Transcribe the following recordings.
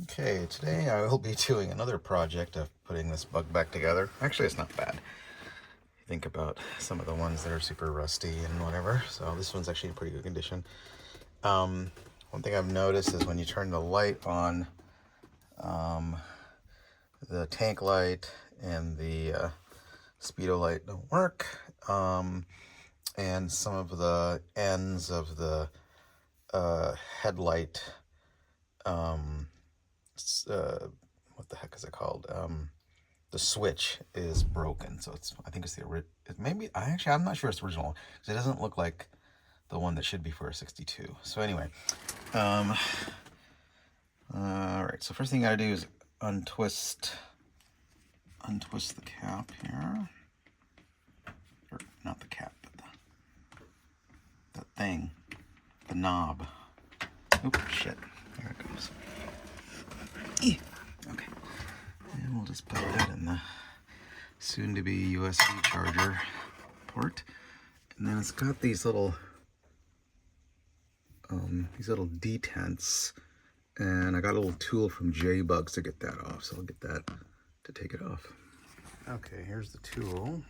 Okay, today I will be doing another project of putting this bug back together. Actually, it's not bad. You think about some of the ones that are super rusty and whatever. So this one's actually in pretty good condition. One thing I've noticed is when you turn the light on, the tank light and the speedo light don't work. And some of the ends of the headlight, what the heck is it called? The switch is broken, so I think it's the original. Maybe I'm not sure it's original because it doesn't look like the one that should be for a 62. So anyway, all right. So first thing I gotta do is untwist the cap here, or not the cap, but the thing, the knob. Oop, shit. There it goes. Okay. And we'll just put that in the soon-to-be USB charger port. And then it's got these little detents. And I got a little tool from J-Bugs to get that off. So I'll get that to take it off. Okay, here's the tool.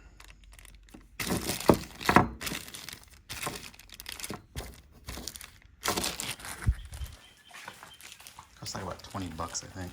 Costs like about 20 bucks, I think.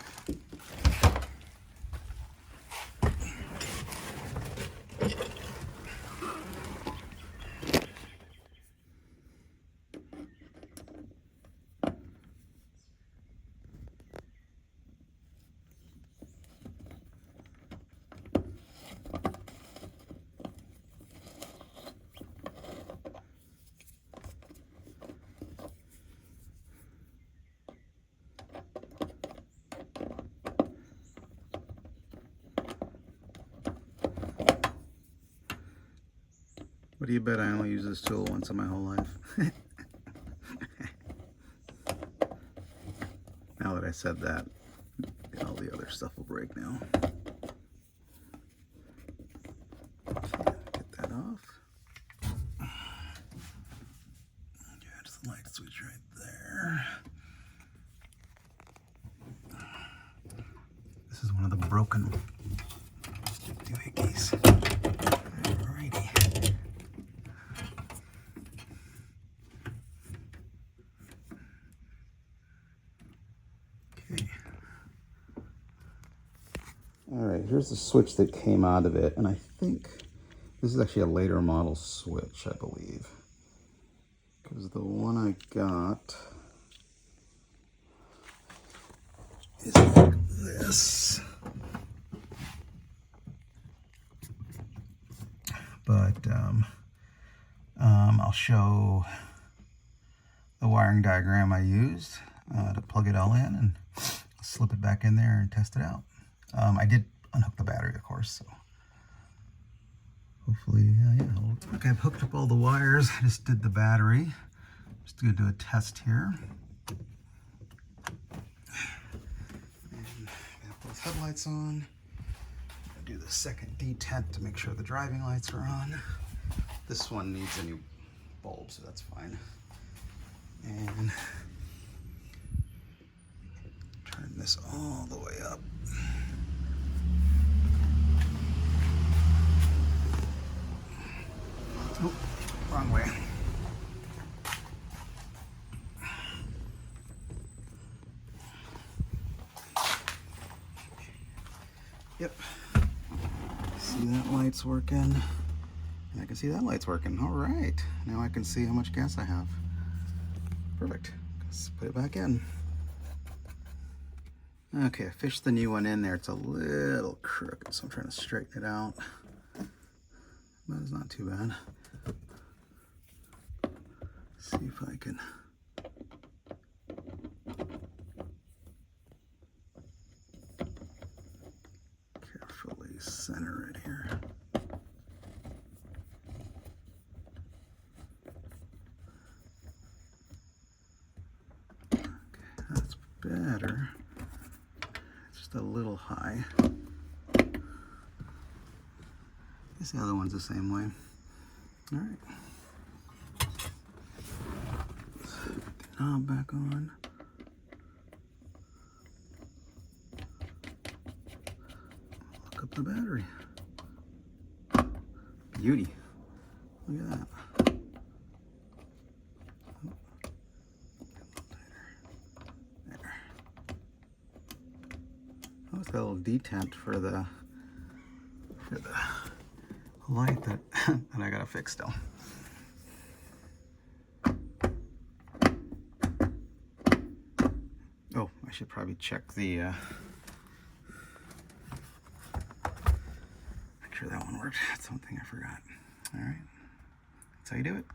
What do you bet I only use this tool once in my whole life? Now that I said that, all the other stuff will break now. Get that off. There's the light switch right there. This is one of the broken doohickeys. Alrighty. Okay. Alright, here's the switch that came out of it, and I think this is actually a later model switch, I believe. Because the one I got is like this. But I'll show the wiring diagram I used to plug it all in and slip it back in there and test it out. I did unhook the battery, of course, so hopefully, yeah. Look, I've hooked up all the wires. I just did the battery. Just gonna do a test here. And I have both headlights on. Do the second detent to make sure the driving lights are on. This one needs a new bulb, so that's fine. And turn this all the way up. Oh, wrong way. Yep. See that light's working. And I can see that light's working. All right. Now I can see how much gas I have. Perfect. Let's put it back in. Okay, I fished the new one in there. It's a little crooked, so I'm trying to straighten it out. But it's not too bad. See if I can carefully center it here. Okay, that's better. It's just a little high. This other one's the same way. All right. Put the knob back on. the battery. Beauty. Look at that. There. Oh, it's got a little detent for the light that that I gotta fix still. Oh, I should probably check the make sure that one worked. That's one thing I forgot. All right, that's how you do it.